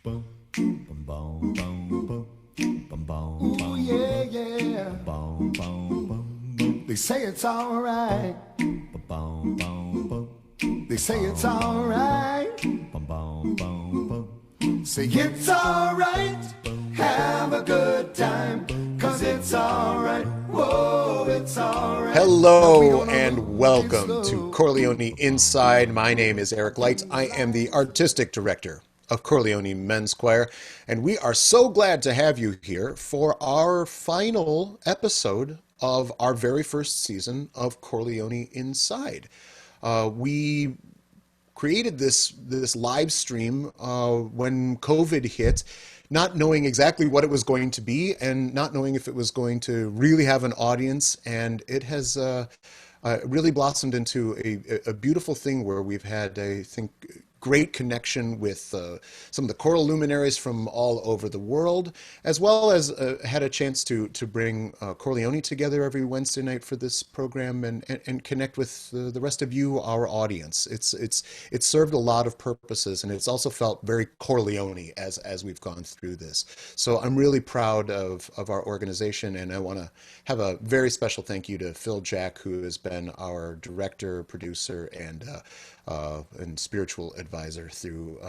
Boom, boom, boom, boom, boom, boom, boom, Ooh, yeah, yeah. boom, boom, boom, boom, They say it's alright. boom, boom, boom, They say it's alright. boom, boom, boom, Say it's alright. Have a good time. Cause it's alright. Whoa, it's alright. Hello and welcome to Chor Leoni Inside. My name is Erick Lights. I am the artistic director of Chor Leoni Men's Choir, and we are so glad to have you here for our final episode of our very first season of Chor Leoni Inside. We created this live stream when COVID hit, not knowing exactly what it was going to be and not knowing if it was going to really have an audience. And it has really blossomed into a beautiful thing where we've had, I think, great connection with some of the choral luminaries from all over the world, as well as had a chance to bring Chor Leoni together every Wednesday night for this program and connect with the rest of you, our audience. It's served a lot of purposes, and it's also felt very Chor Leoni as we've gone through this. So I'm really proud of our organization, and I want to have a very special thank you to Phil Jack, who has been our director, producer, and spiritual advisor through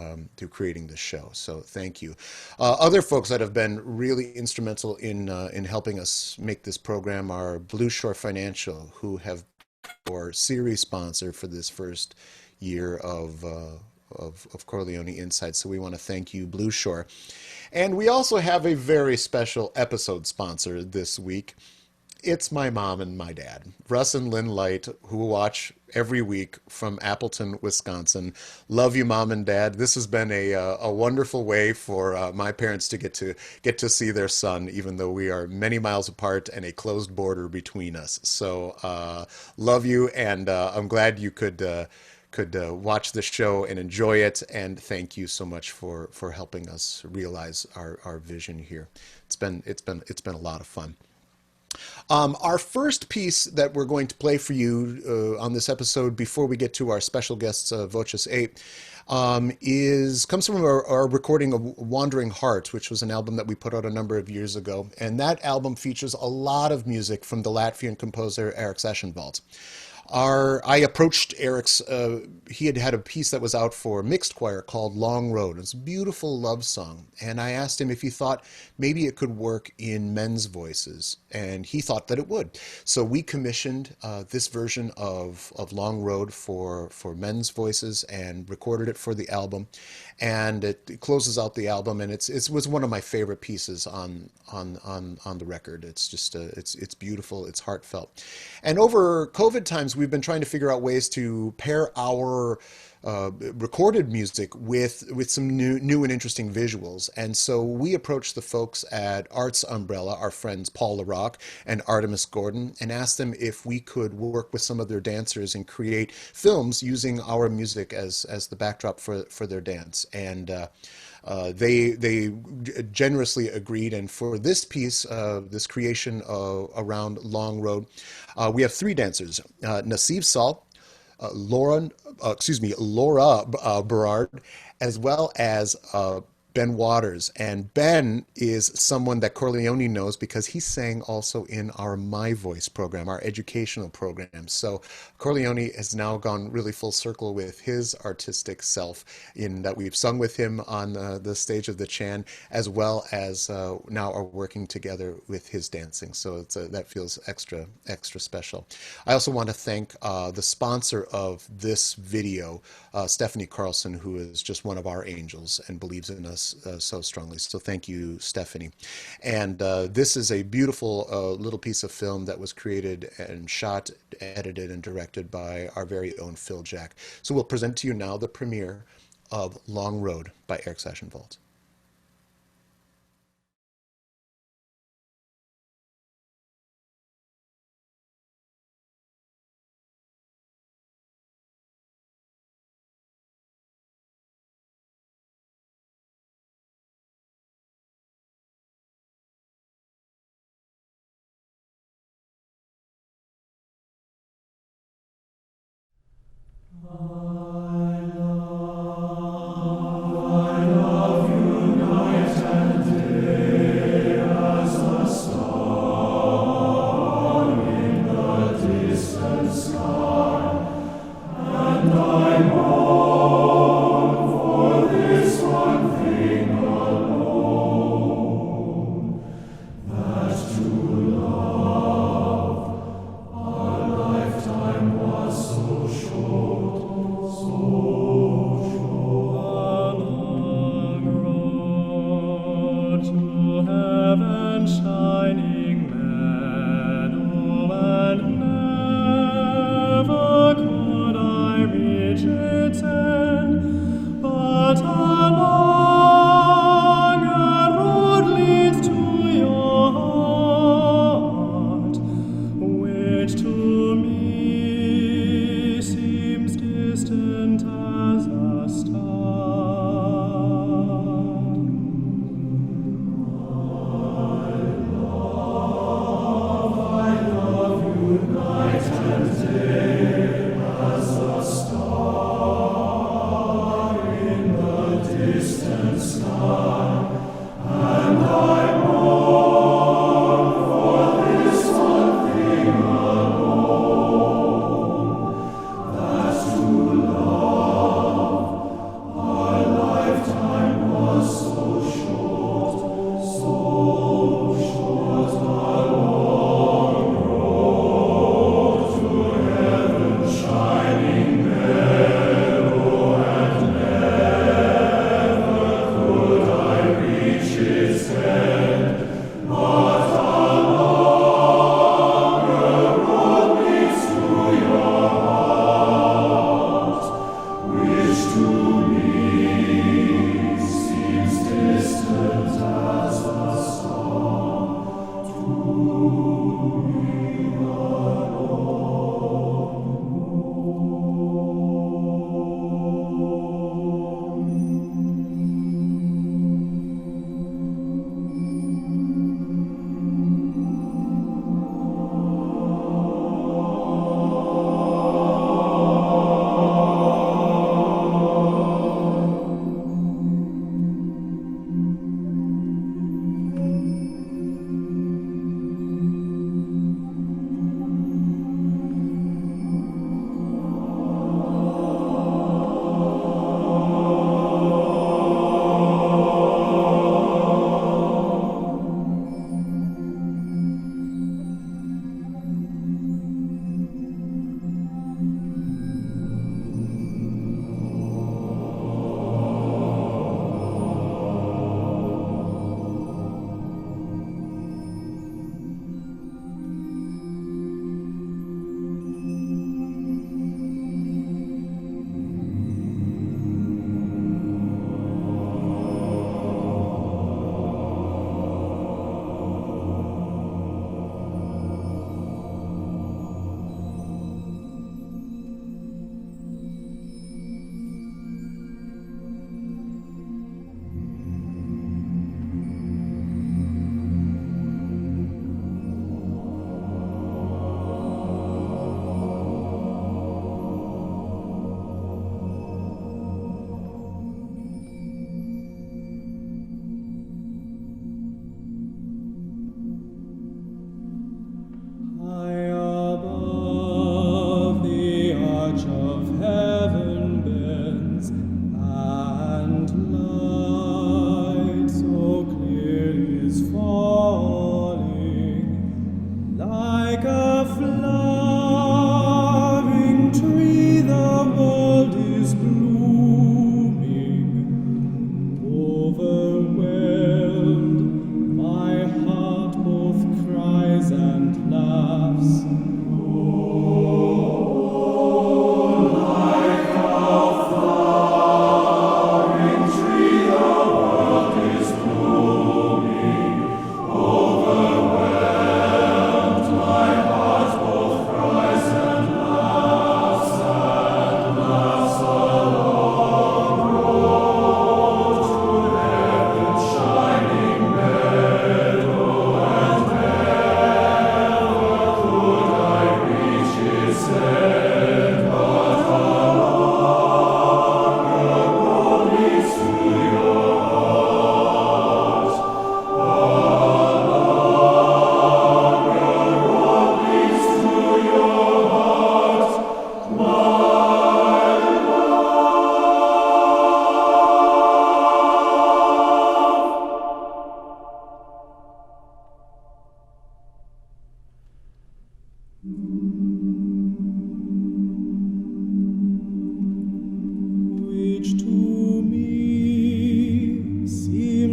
creating this show. So thank you. Other folks that have been really instrumental in helping us make this program are Blue Shore Financial, who have been our series sponsor for this first year of Chor Leoni Inside. So we want to thank you, Blue Shore. And we also have a very special episode sponsor this week. It's my mom and my dad, Russ and Lynn Light, who watch every week from Appleton, Wisconsin. Love you, Mom and Dad. This has been a wonderful way for my parents to get to see their son, even though we are many miles apart and a closed border between us. So love you, and I'm glad you could watch the show and enjoy it. And thank you so much for helping us realize our vision here. It's been a lot of fun. Our first piece that we're going to play for you on this episode, before we get to our special guests, VOCES8, comes from our recording of Wandering Heart, which was an album that we put out a number of years ago. And that album features a lot of music from the Latvian composer Erick. I approached Erick's, he had a piece that was out for mixed choir called Long Road. It's a beautiful love song. And I asked him if he thought maybe it could work in men's voices. And he thought that it would. So we commissioned this version of Long Road for men's voices and recorded it for the album. And it closes out the album, and it was one of my favorite pieces on the record. It's just it's beautiful, it's heartfelt. And over COVID times, we've been trying to figure out ways to pair our recorded music with some new and interesting visuals. And so we approached the folks at Arts Umbrella, our friends Paul LaRock and Artemis Gordon, and asked them if we could work with some of their dancers and create films using our music as the backdrop for their dance. And they generously agreed. And for this piece, this creation around Long Road, we have three dancers: Nasiv Sal, Laura Berard, as well as Ben Waters. And Ben is someone that Chor Leoni knows because he sang also in our My Voice program, our educational program. So Chor Leoni has now gone really full circle with his artistic self, in that we've sung with him on the stage of the Chan, as well as now are working together with his dancing. So that feels extra special. I also want to thank the sponsor of this video, Stephanie Carlson, who is just one of our angels and believes in us so strongly. So thank you, Stephanie. And this is a beautiful little piece of film that was created and shot, edited, and directed by our very own Phil Jack. So we'll present to you now the premiere of Long Road by Erick. I love you,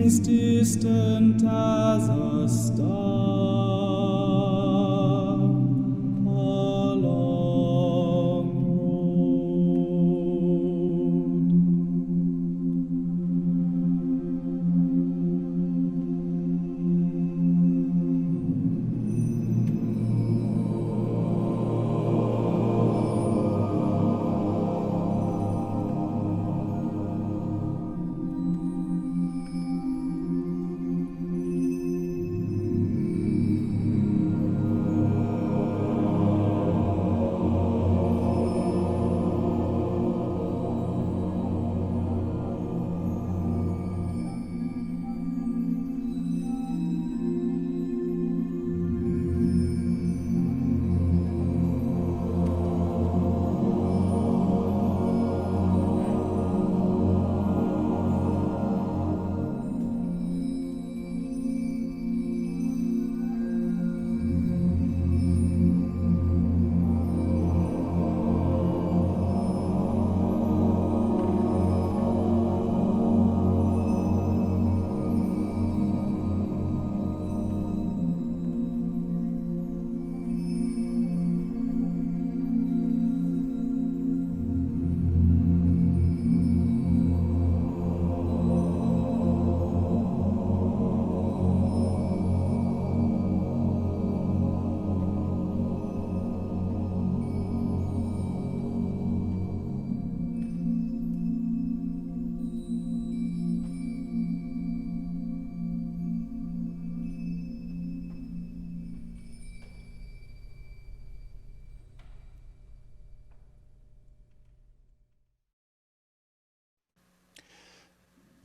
seems distant as a star, a long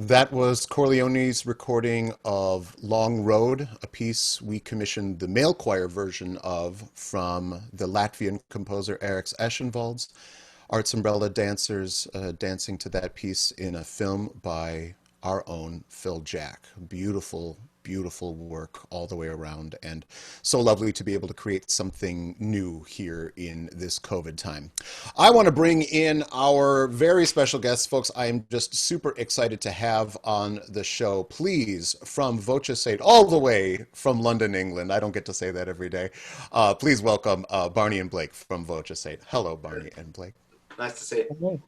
That was Chor Leoni's recording of Long Road, a piece we commissioned the male choir version of from the Latvian composer Erick Eschenwald's Arts Umbrella dancers dancing to that piece in a film by our own Phil Jack. Beautiful, beautiful work all the way around, and so lovely to be able to create something new here in this COVID time. I want to bring in our very special guests, folks. I am just super excited to have on the show. Please, from VOCES8, all the way from London, England. I don't get to say that every day. Please welcome Barney and Blake from VOCES8. Hello, Barney and Blake. Nice to see you.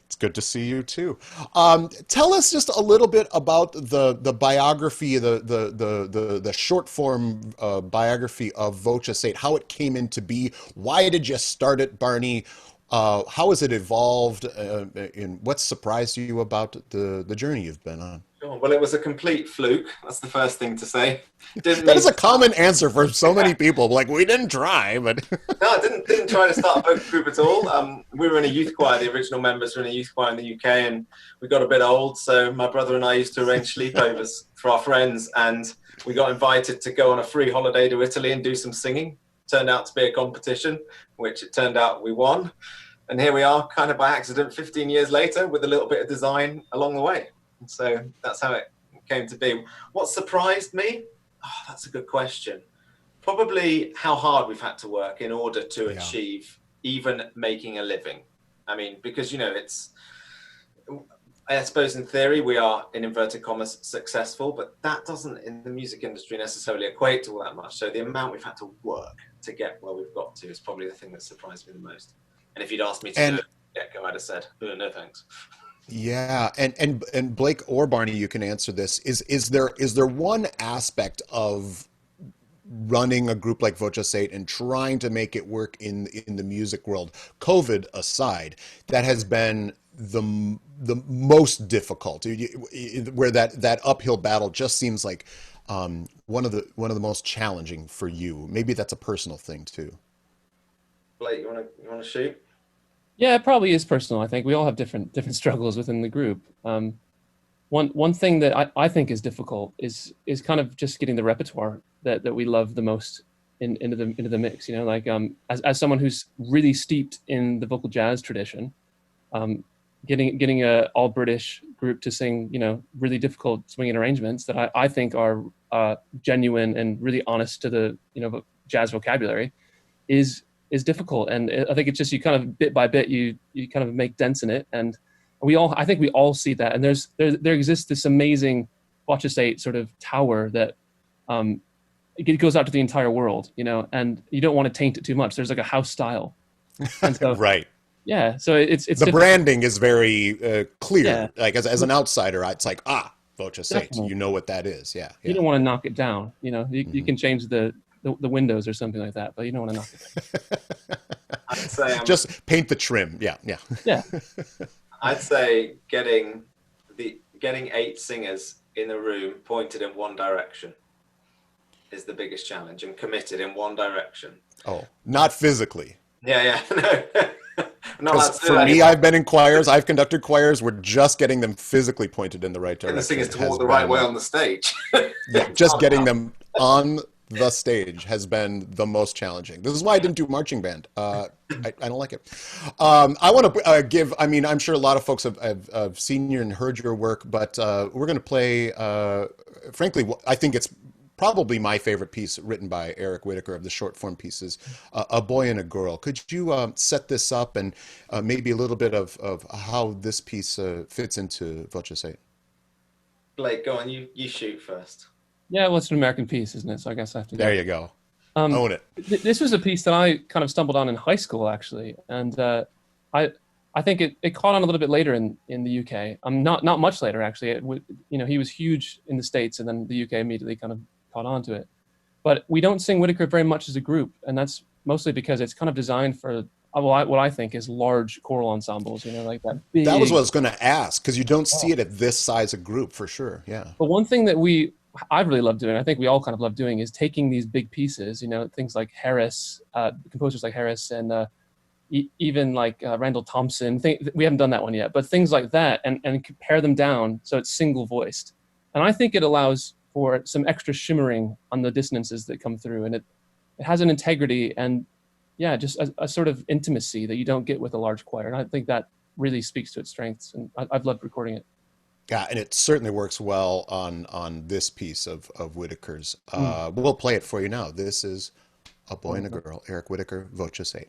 It's good to see you too. Tell us just a little bit about the biography, the short form biography of VOCES8, how it came into be. Why did you start it, Barney? How has it evolved? And what surprised you about the journey you've been on? Sure. Well, it was a complete fluke. That's the first thing to say. That is a common answer for so many people. Like, we didn't try, but no, I didn't try to start a vocal group at all. We were in a youth choir. The original members were in a youth choir in the UK, and we got a bit old. So my brother and I used to arrange sleepovers for our friends, and we got invited to go on a free holiday to Italy and do some singing. Turned out to be a competition, which it turned out we won. And here we are, kind of by accident, 15 years later, with a little bit of design along the way. So that's how it came to be. What surprised me? Oh, that's a good question. Probably how hard we've had to work in order to achieve even making a living. I mean, because, you know, it's, I suppose in theory we are, in inverted commas, successful, but that doesn't in the music industry necessarily equate to all that much. So the amount we've had to work to get where we've got to is probably the thing that surprised me the most. And if you'd asked me to do it, I'd have said, oh, no thanks. Yeah, and Blake or Barney, you can answer this. Is there one aspect of running a group like VOCES8 and trying to make it work in the music world, COVID aside, that has been the most difficult, where that uphill battle just seems like one of the most challenging for you? Maybe that's a personal thing too. Blake, you want to shoot? Yeah, it probably is personal. I think we all have different struggles within the group. One thing that I think is difficult is kind of just getting the repertoire that we love the most into the mix. You know, like as someone who's really steeped in the vocal jazz tradition, getting a all British group to sing, you know, really difficult swinging arrangements that I think are genuine and really honest to the, you know, jazz vocabulary is difficult. And I think it's just, you kind of bit by bit, you kind of make dents in it. And I think we all see that. And there exists this amazing VOCES8 sort of tower that it goes out to the entire world, you know, and you don't want to taint it too much. There's like a house style, and so Right. yeah, so it's The difficult. branding is very clear. Yeah. Like as an outsider, it's like, VOCES8, Definitely. you know what that is. Yeah. You don't want to knock it down. You know, you Mhm. can change the windows or something like that, but you don't want to knock it down. I'd say Just paint the trim. Yeah. Yeah. I'd say getting 8 singers in a room pointed in one direction is the biggest challenge, and committed in one direction. Oh, not physically. Yeah, no. No, Because for me, I've been in choirs. I've conducted choirs. We're just getting them physically pointed in the right direction. the singers to has walk the right been- way on the stage. Yeah, just getting them on the stage has been the most challenging. This is why I didn't do marching band. I don't like it. I want to give, I mean, I'm sure a lot of folks have seen you and heard your work, but we're going to play, frankly, I think it's probably my favorite piece written by Erick Whitacre of the short form pieces, A Boy and a Girl. Could you set this up and maybe a little bit of how this piece fits into VOCES8? Blake, go on, you shoot first. Yeah, well, it's an American piece, isn't it? So I guess I have to go. There you go. Own it. This was a piece that I kind of stumbled on in high school, actually, and I think it caught on a little bit later in the UK. Not much later, actually. He was huge in the States, and then the UK immediately kind of caught on to it. But we don't sing Whitacre very much as a group, and that's mostly because it's kind of designed for what I think is large choral ensembles. You know, like that big. That was what I was going to ask, because you don't see it at this size of group for sure. Yeah. But one thing that I really love doing, I think we all kind of love doing, is taking these big pieces, you know, things like Harris, composers like Harris, and even like Randall Thompson. We haven't done that one yet, but things like that, and compare them down so it's single voiced. And I think it allows for some extra shimmering on the dissonances that come through, and it has an integrity and just a sort of intimacy that you don't get with a large choir. And I think that really speaks to its strengths, and I've loved recording it. Yeah, and it certainly works well on this piece of Whitacre's. We'll play it for you now. This is A Boy and a Girl, Erick Whitacre, VOCES8.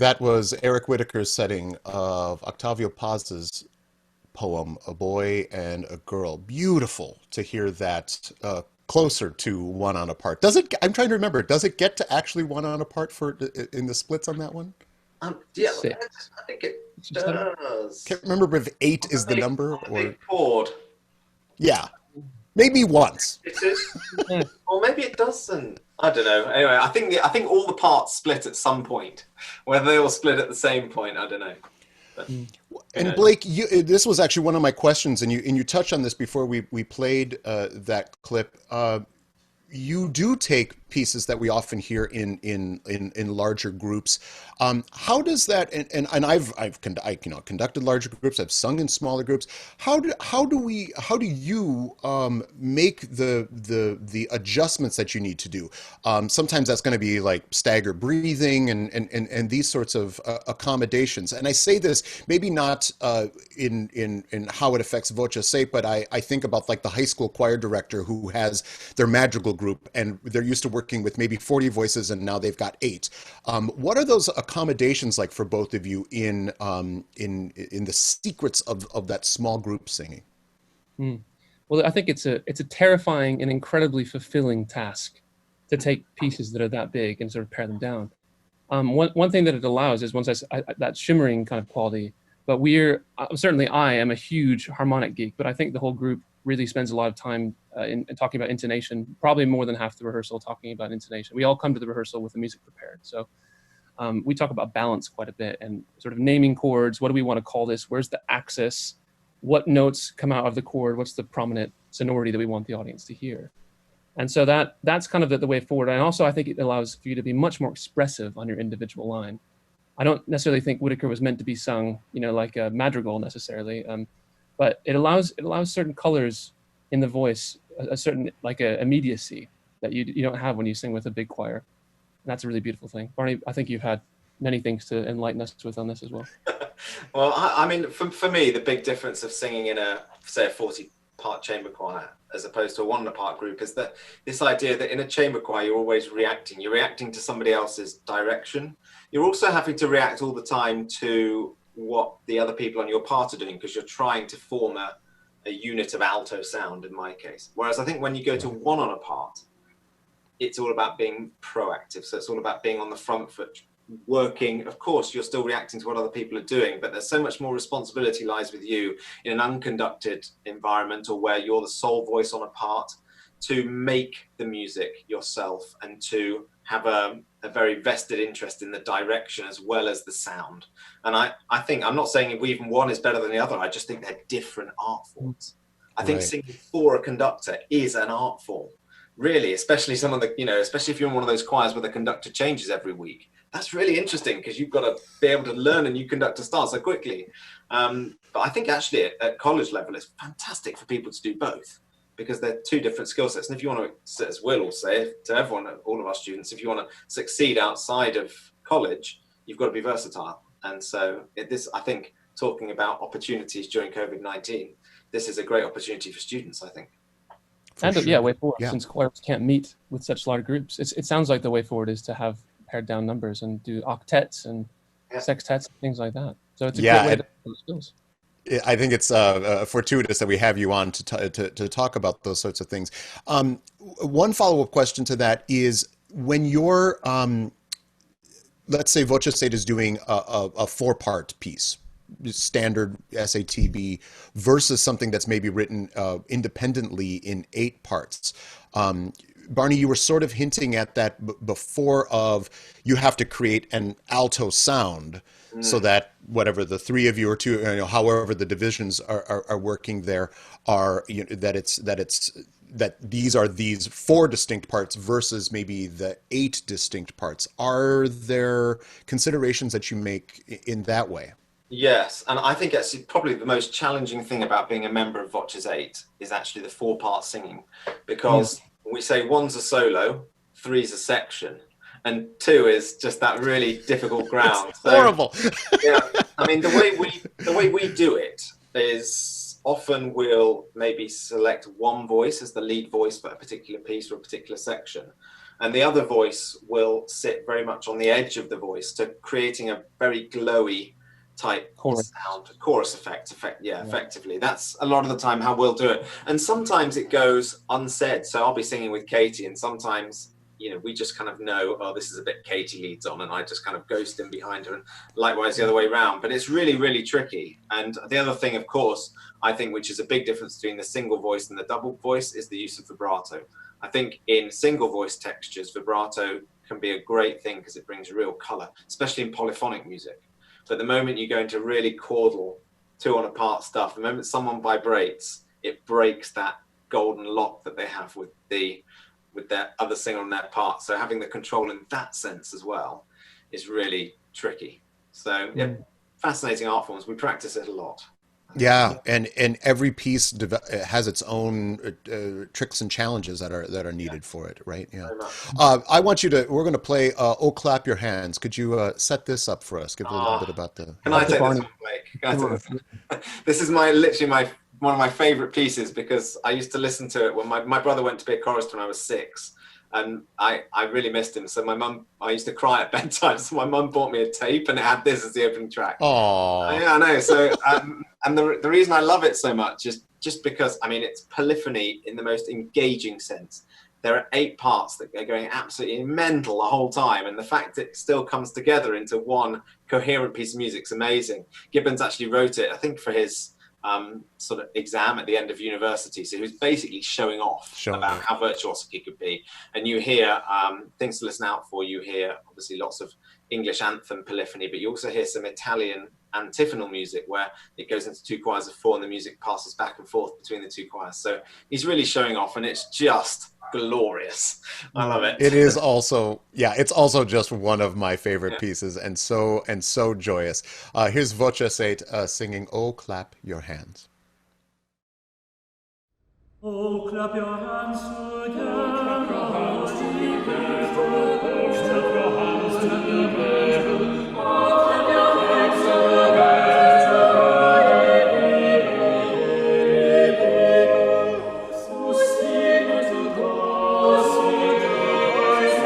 That was Eric Whitaker's setting of Octavio Paz's poem, A Boy and a Girl. Beautiful to hear that closer to one on a part. Does it, I'm trying to remember, does it get to actually one on a part for in the splits on that one? Yeah, Six. I think it does. Can't remember if 8 is the number or... chord. Yeah, maybe once. It is. Or maybe it doesn't. I don't know. Anyway, I think all the parts split at some point. Whether they all split at the same point, I don't know. But, and Blake, this was actually one of my questions, and you touched on this before we played that clip. You do take pieces that we often hear in larger groups. How does that? And I've conducted larger groups. I've sung in smaller groups. How do you make the adjustments that you need to do? Sometimes that's going to be like stagger breathing and these sorts of accommodations. And I say this maybe not in how it affects VOCES8, but I think about like the high school choir director who has their madrigal group and they're used to working with maybe 40 voices and now they've got 8. What are those accommodations like for both of you in the secrets of that small group singing? Well, I think it's a terrifying and incredibly fulfilling task to take pieces that are that big and sort of pare them down. One thing that it allows is that shimmering kind of quality. But certainly I am a huge harmonic geek, but I think the whole group really spends a lot of time in talking about intonation, probably more than half the rehearsal talking about intonation. We all come to the rehearsal with the music prepared. So we talk about balance quite a bit and sort of naming chords. What do we want to call this? Where's the axis? What notes come out of the chord? What's the prominent sonority that we want the audience to hear? And so that's kind of the way forward. And also I think it allows for you to be much more expressive on your individual line. I don't necessarily think Whitaker was meant to be sung, like a madrigal necessarily, but it allows certain colors in the voice, a certain like a immediacy that you don't have when you sing with a big choir. And that's a really beautiful thing. Barney, I think you've had many things to enlighten us with on this as well. Well, I mean, for me, the big difference of singing in a 40-part chamber choir as opposed to a 1-part group is that this idea that in a chamber choir, you're always reacting. You're reacting to somebody else's direction. You're also having to react all the time to what the other people on your part are doing because you're trying to form a unit of alto sound in my case. Whereas I think when you go to 1 on a part, it's all about being proactive. So it's all about being on the front foot, working. Of course, you're still reacting to what other people are doing, but there's so much more responsibility lies with you in an unconducted environment or where you're the sole voice on a part to make the music yourself and to have a very vested interest in the direction as well as the sound. And I think, I'm not saying even one is better than the other, I just think they're different art forms. I think singing for a conductor is an art form, really, especially some of the, especially if you're in one of those choirs where the conductor changes every week. That's really interesting because you've got to be able to learn a new conductor style so quickly. But I think actually at college level, it's fantastic for people to do both, because they're 2 different skill sets. And if you want to, as Will will say to everyone, all of our students, if you want to succeed outside of college, you've got to be versatile. And so I think talking about opportunities during COVID-19, this is a great opportunity for students, I think. Way forward, since choirs can't meet with such large groups, it sounds like the way forward is to have pared down numbers and do octets and sextets and things like that. So it's a great way to build skills. I think it's fortuitous that we have you on to talk about those sorts of things. One follow-up question to that is when you're, let's say VOCES8 is doing a 4-part piece, standard SATB, versus something that's maybe written independently in 8 parts. Barney, you were sort of hinting at that before of you have to create an alto sound so that whatever the 3 of you or 2, however the divisions are working there are, that these are these 4 distinct parts versus maybe the 8 distinct parts. Are there considerations that you make in that way? Yes, and I think actually probably the most challenging thing about being a member of VOCES8 is actually the 4-part singing, because we say 1's a solo, 3's a section, and 2 is just that really difficult ground. It's horrible. Yeah, I mean the way we do it is often we'll maybe select one voice as the lead voice for a particular piece or a particular section, and the other voice will sit very much on the edge of the voice, to creating a very glowy type sound, chorus effect. Effectively. That's a lot of the time how we'll do it. And sometimes it goes unsaid. So I'll be singing with Katie, and sometimes, we just kind of know, oh, this is a bit Katie leads on, and I just kind of ghost in behind her, and likewise the other way around. But it's really, really tricky. And the other thing, of course, I think, which is a big difference between the single voice and the double voice, is the use of vibrato. I think in single voice textures, vibrato can be a great thing because it brings real color, especially in polyphonic music. But the moment you go into really chordal, two on a part stuff, the moment someone vibrates, it breaks that golden lock that they have with their other singer on their part. So having the control in that sense as well is really tricky. So yeah, fascinating art forms. We practice it a lot. Yeah, and every piece has its own tricks and challenges that are needed for it, right? Yeah. I want you to. We're going to play "Oh Clap Your Hands." Could you set this up for us? Give a little bit about the. Can I take this one, Blake? This is literally one of my favorite pieces, because I used to listen to it when my brother went to be a chorist when I was 6. And I really missed him. So I used to cry at bedtime. So my mum bought me a tape, and it had this as the opening track. Oh, yeah, I know. So, and the reason I love it so much is just because, it's polyphony in the most engaging sense. There are 8 parts that are going absolutely mental the whole time. And the fact it still comes together into one coherent piece of music is amazing. Gibbons actually wrote it, I think, for his sort of exam at the end of university. So he was basically showing off about how virtuosic he could be. And you hear things to listen out for. You hear obviously lots of English anthem polyphony, but you also hear some Italian antiphonal music where it goes into 2 choirs of 4 and the music passes back and forth between the 2 choirs. So he's really showing off, and it's just glorious. I love it. It is also, it's also just one of my favorite pieces, and so joyous. Here's VOCES8 singing "Oh Clap Your Hands." Oh, clap your hands together. Oh, clap your hands together. Oh, clap your hands together. Oh, clap your hands together. So sing to God, sing the voice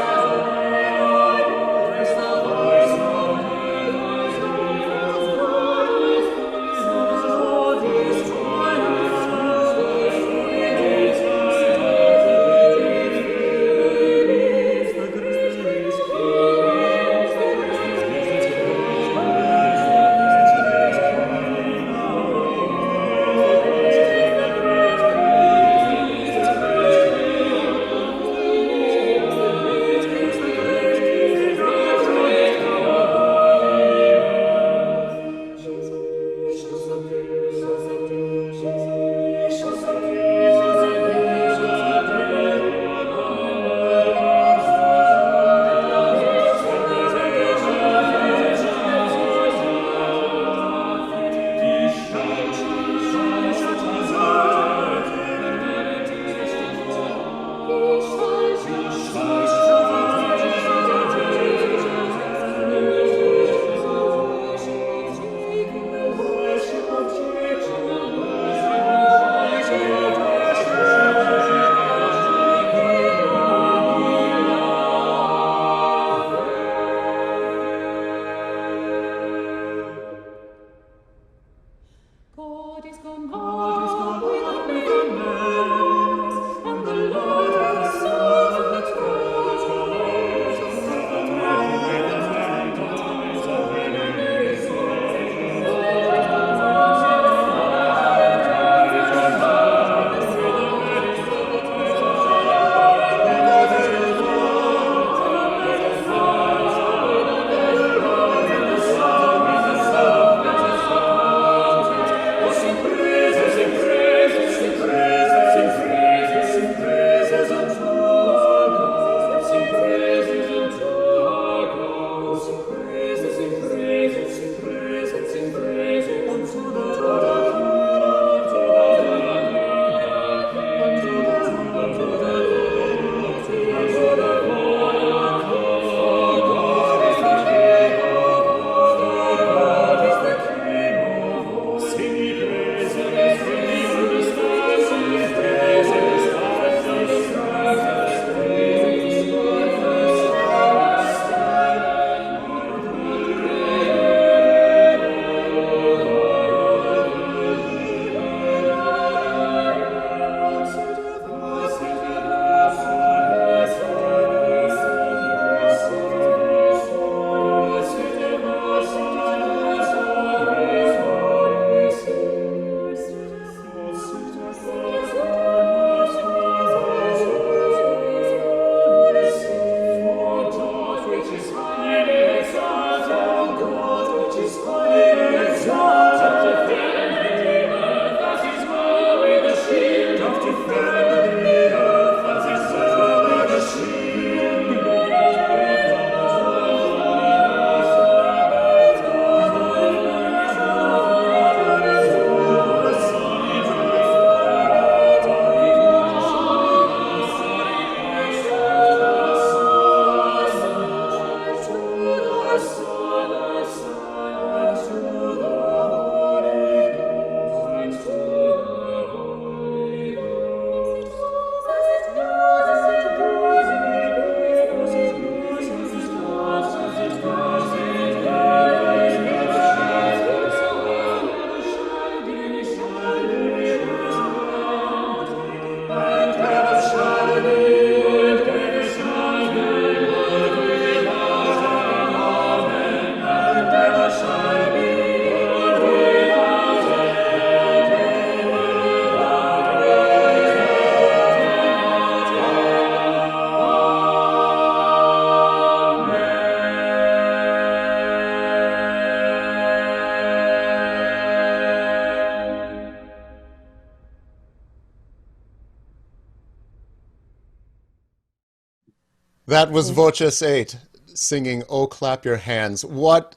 That was VOCES8 singing "Oh Clap Your Hands." What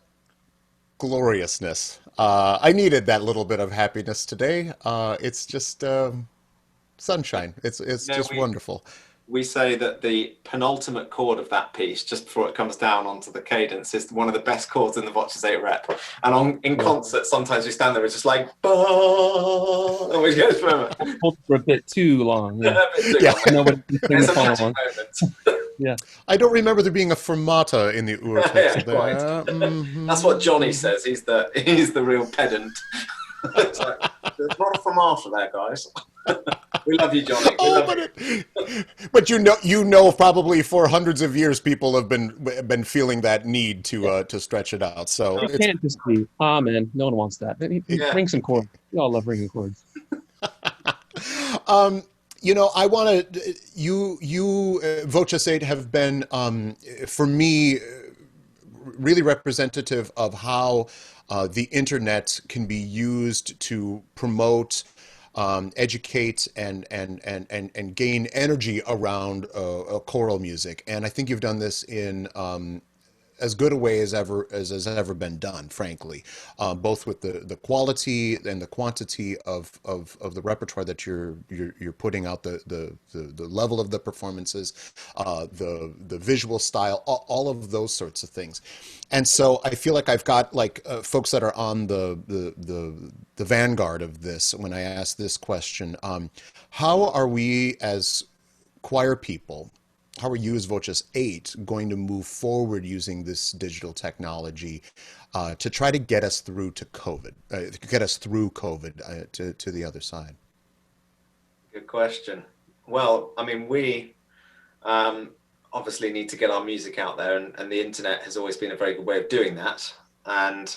gloriousness. I needed that little bit of happiness today. It's just sunshine. It's No, just we wonderful. we say that the penultimate chord of that piece, just before it comes down onto the cadence, is one of the best chords in the VOCES8 rep. And in concert, sometimes we stand there, it's just like, bah, and we go forever. Hold for a bit too long. Yeah. Yeah. Nobody can sing It's the a final magic one. moment. Yeah. I don't remember there being a fermata in the Yeah, urtext. quite. That's what Johnny says. He's the real pedant. It's like, there's not a fermata there, guys. We love you, Johnny. But you know, probably for hundreds of years, people have been feeling that need to stretch it out. So It can't just be, man, no one wants that. Bring some chords. We all love ringing chords. You know, I want to. VOCES8 have been, for me, really representative of how the internet can be used to promote, educate, and gain energy around choral music. And I think you've done this in as good a way as has ever been done, frankly, both with the quality and the quantity of the repertoire that you're putting out, the level of the performances, the visual style, all of those sorts of things. And so I feel like I've got like folks that are on the vanguard of this when I ask this question. How are we as choir people, how are you as VOCES8 going to move forward using this digital technology to try to get us through to COVID, to the other side? Good question. Well, I mean, we obviously need to get our music out there, and the internet has always been a very good way of doing that. And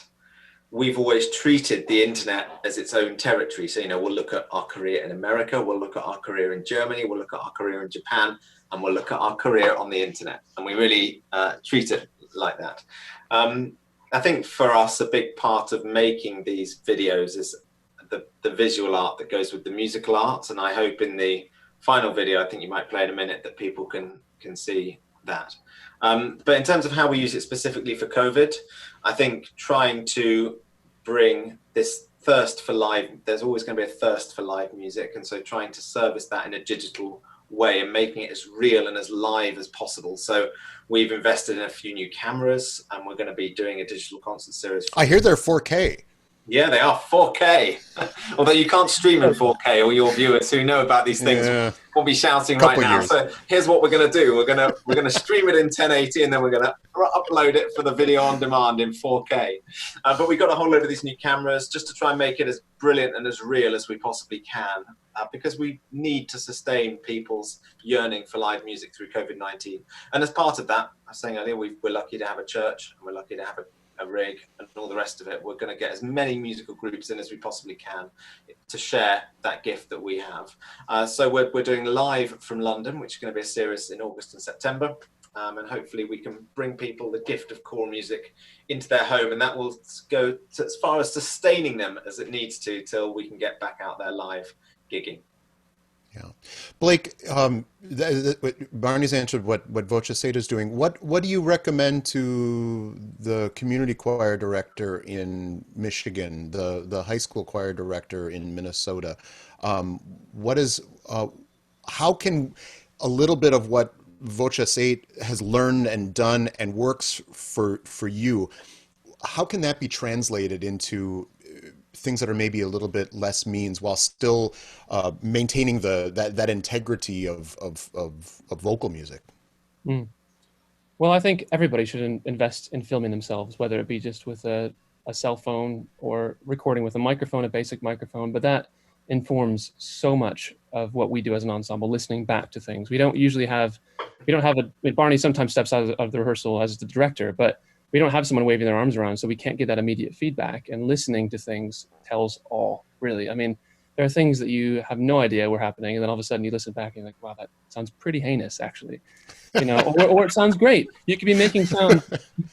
we've always treated the internet as its own territory. So, you know, we'll look at our career in America, we'll look at our career in Germany, we'll look at our career in Japan, and we'll look at our career on the internet. And we really treat it like that. I think for us, a big part of making these videos is the visual art that goes with the musical arts. And I hope in the final video, I think you might play in a minute, that people can see that. But in terms of how we use it specifically for COVID, I think trying to bring this thirst for live, there's always going to be a thirst for live music. And so trying to service that in a digital way and making it as real and as live as possible. So we've invested in a few new cameras, and we're going to be doing a digital concert series. I hear they're 4K. Yeah, they are 4K. Although you can't stream in 4K, or your viewers who know about these things will be shouting right now. Years. So here's what we're going to do. We're going to stream it in 1080, and then we're going to upload it for the video on demand in 4K. But we've got a whole load of these new cameras just to try and make it as brilliant and as real as we possibly can, because we need to sustain people's yearning for live music through COVID-19. And as part of that, I was saying earlier, we're lucky to have a church, and we're lucky to have a rig and all the rest of it. We're going to get as many musical groups in as we possibly can to share that gift that we have. So we're doing live from London, which is going to be a series in August and September. And hopefully we can bring people the gift of choral music into their home, and that will go to as far as sustaining them as it needs to till we can get back out there live gigging. Yeah, Blake, Barney's answered what VOCES8 is doing. What do you recommend to the community choir director in Michigan, the high school choir director in Minnesota? How can a little bit of what VOCES8 has learned and done and works for you, how can that be translated into things that are maybe a little bit less means while still maintaining that integrity of vocal music? Well, I think everybody should invest in filming themselves, whether it be just with a cell phone or recording with a microphone, a basic microphone. But that informs so much of what we do as an ensemble, listening back to things. We don't have Barney sometimes steps out of the rehearsal as the director, but we don't have someone waving their arms around, so we can't get that immediate feedback. And listening to things tells all, really. I mean, there are things that you have no idea were happening, and then all of a sudden you listen back and you're like, wow, that sounds pretty heinous, actually. You know, or it sounds great. You could be making sounds.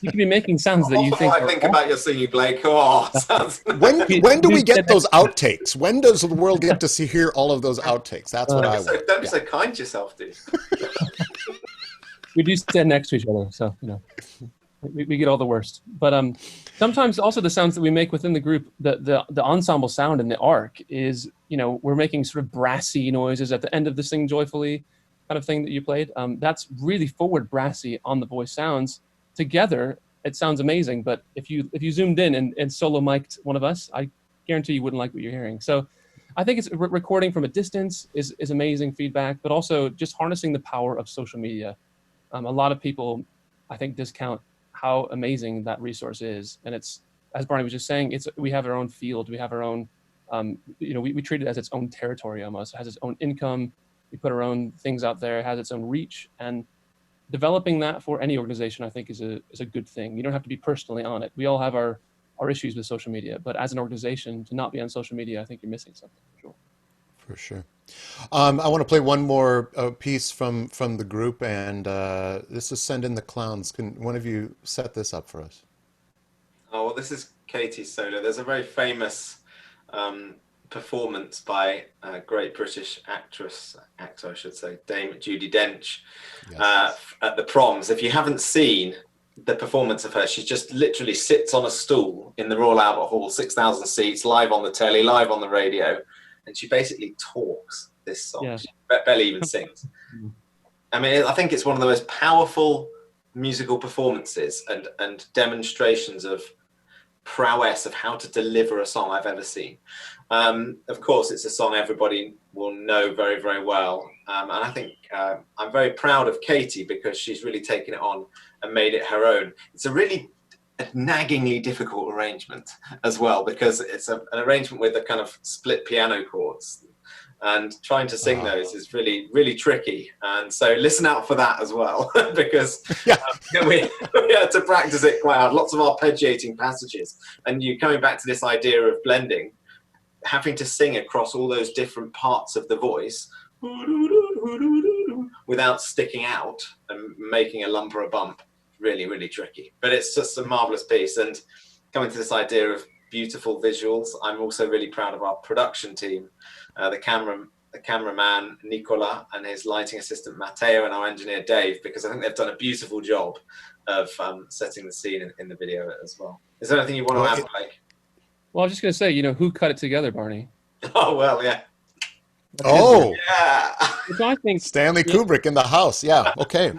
You could be making sounds that you think. I think about your singing, Blake. Oh, sounds. When do we get those outtakes? When does the world get to hear all of those outtakes? That's what I want. Don't be so kind to yourself, dude. we do stand next to each other, so we get all the worst. But sometimes also the sounds that we make within the group, the ensemble sound in the arc is, we're making sort of brassy noises at the end of the Sing Joyfully kind of thing that you played. That's really forward brassy on the voice sounds. Together, it sounds amazing. But if you zoomed in and solo mic'd one of us, I guarantee you wouldn't like what you're hearing. So I think it's recording from a distance is amazing feedback, but also just harnessing the power of social media. A lot of people, I think, discount how amazing that resource is. And it's, as Barney was just saying, we have our own field, we have our own, we treat it as its own territory almost. It has its own income, we put our own things out there, it has its own reach. And developing that for any organization, I think, is a good thing. You don't have to be personally on it. We all have our issues with social media, but as an organization, to not be on social media, I think you're missing something, for sure. For sure. I want to play one more piece from the group, and this is Send in the Clowns. Can one of you set this up for us? Oh, well, this is Katie's solo. There's a very famous performance by a great British actor, I should say, Dame Judi Dench, Yes. at the proms. If you haven't seen the performance of her, she just literally sits on a stool in the Royal Albert Hall, 6,000 seats, live on the telly, live on the radio, and she basically talks this song. Yeah. She barely even sings. I mean, I think it's one of the most powerful musical performances and demonstrations of prowess of how to deliver a song I've ever seen. Of course, it's a song everybody will know very, very well. And I think I'm very proud of Katie because she's really taken it on and made it her own. It's a really naggingly difficult arrangement as well, because it's an arrangement with a kind of split piano chords. And trying to sing those is really, really tricky. And so listen out for that as well, because we had to practice it quite hard. Lots of arpeggiating passages. And you coming back to this idea of blending, having to sing across all those different parts of the voice without sticking out and making a lump or a bump, really, really tricky. But it's just a marvelous piece. And coming to this idea of beautiful visuals, I'm also really proud of our production team, the cameraman Nicola and his lighting assistant Matteo and our engineer Dave, because I think they've done a beautiful job of setting the scene in the video as well. Is there anything you want to add, Blake? Well, I was just going to say, who cut it together, Barney? Oh, well, yeah. Yeah. Which I think Stanley Kubrick in the house. Yeah. Okay.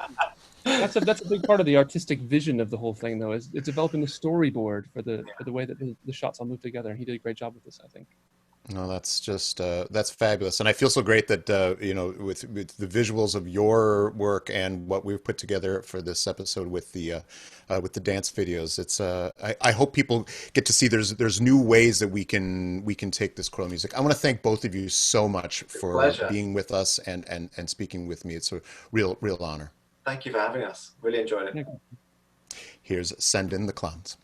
That's a big part of the artistic vision of the whole thing, though, is it's developing the storyboard for the way that the shots all move together. And he did a great job with this, I think. No, that's just that's fabulous, and I feel so great that with the visuals of your work and what we've put together for this episode with the dance videos. It's I hope people get to see there's new ways that we can take this choral music. I want to thank both of you so much for being with us and speaking with me. It's a real honor. Thank you for having us. Really enjoyed it. Here's Send in the Clowns.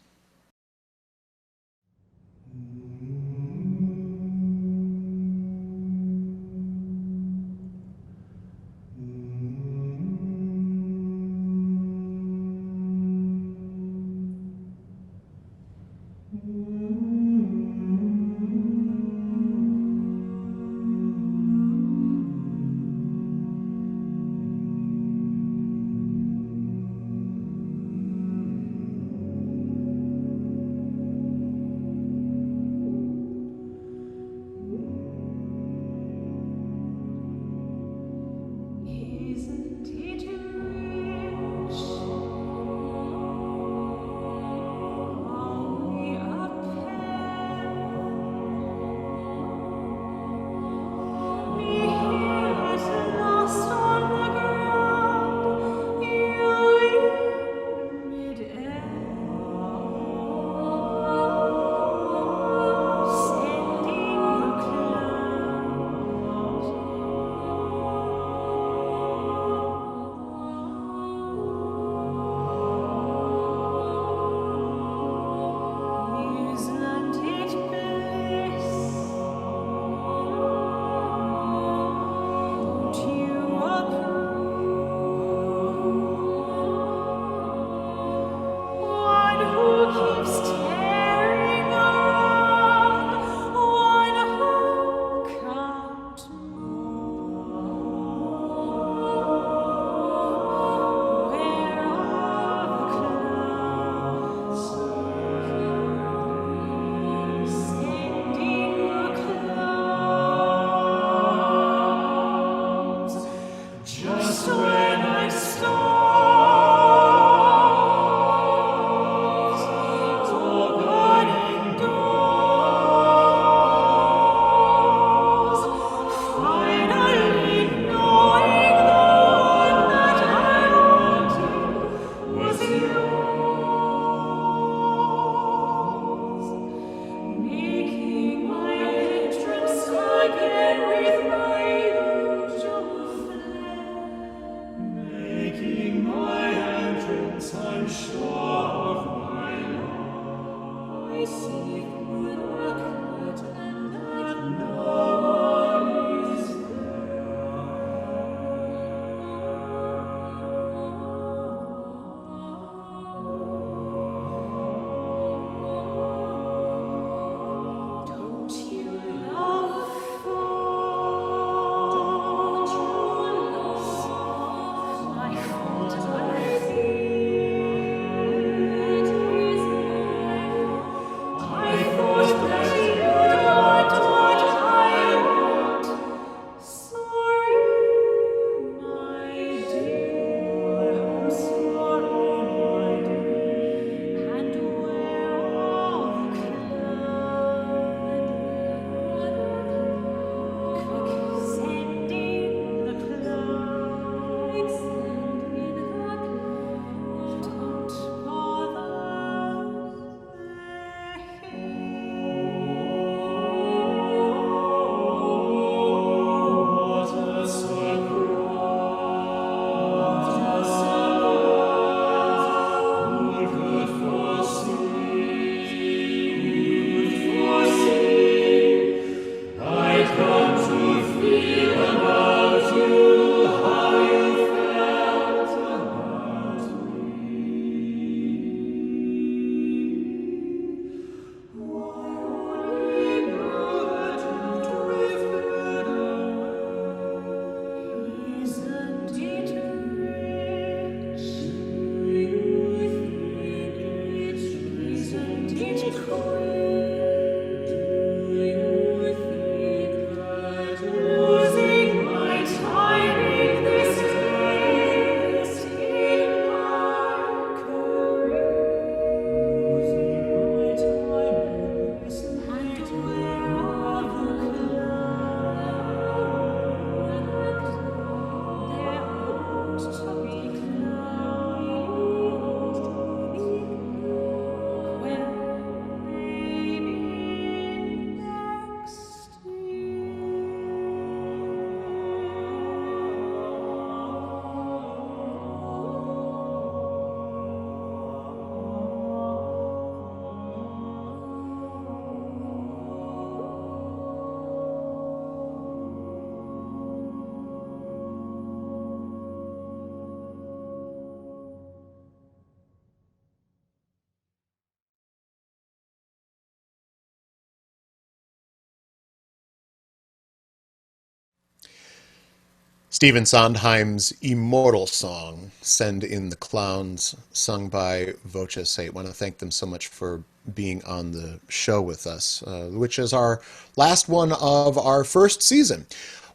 Stephen Sondheim's immortal song, Send in the Clowns, sung by VOCES8. I want to thank them so much for being on the show with us, which is our last one of our first season.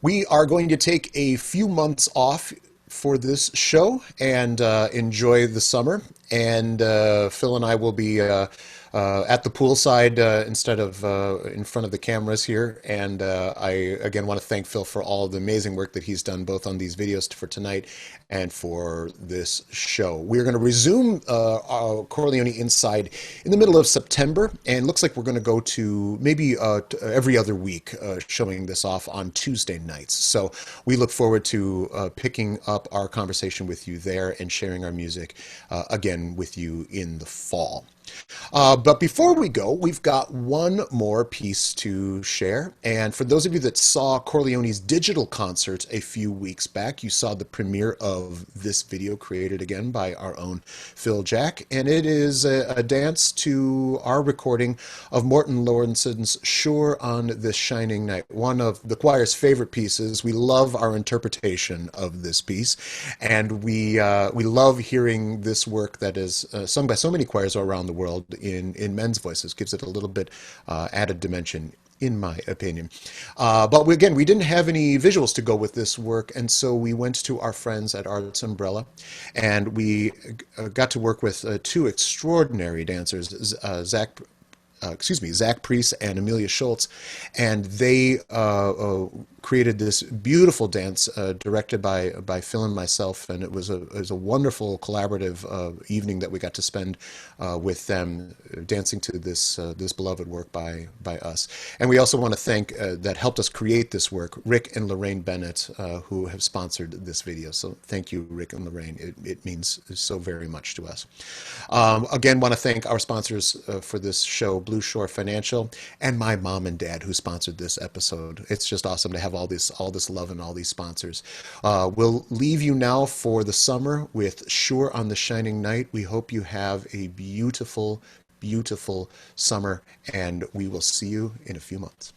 We are going to take a few months off for this show and enjoy the summer. And Phil and I will be at the poolside instead of in front of the cameras here. And I again want to thank Phil for all of the amazing work that he's done both on these videos for tonight and for this show. We're going to resume Chor Leoni Inside in the middle of September, and looks like we're going to go to maybe every other week showing this off on Tuesday nights. So we look forward to picking up our conversation with you there and sharing our music again with you in the fall. But before we go, we've got one more piece to share. And for those of you that saw Chor Leoni's digital concert a few weeks back, you saw the premiere of this video created again by our own Phil Jack. And it is a dance to our recording of Morten Lorenson's Sure on This Shining Night, one of the choir's favorite pieces. We love our interpretation of this piece. And we love hearing this work that is sung by so many choirs around the world in men's voices. Gives it a little bit added dimension, in my opinion. But we didn't have any visuals to go with this work, and so we went to our friends at Arts Umbrella, and we got to work with two extraordinary dancers, Zach Priest and Amelia Schultz, and they created this beautiful dance directed by Phil and myself, and it was a wonderful collaborative evening that we got to spend with them dancing to this beloved work by us. And we also want to thank that helped us create this work, Rick and Lorraine Bennett, who have sponsored this video. So thank you, Rick and Lorraine. It means so very much to us. Again, want to thank our sponsors for this show, Blue Shore Financial, and my mom and dad who sponsored this episode. It's just awesome to have all this love and all these sponsors. We'll leave you now for the summer with Sure on the Shining Night. We hope you have a beautiful, beautiful summer, and we will see you in a few months.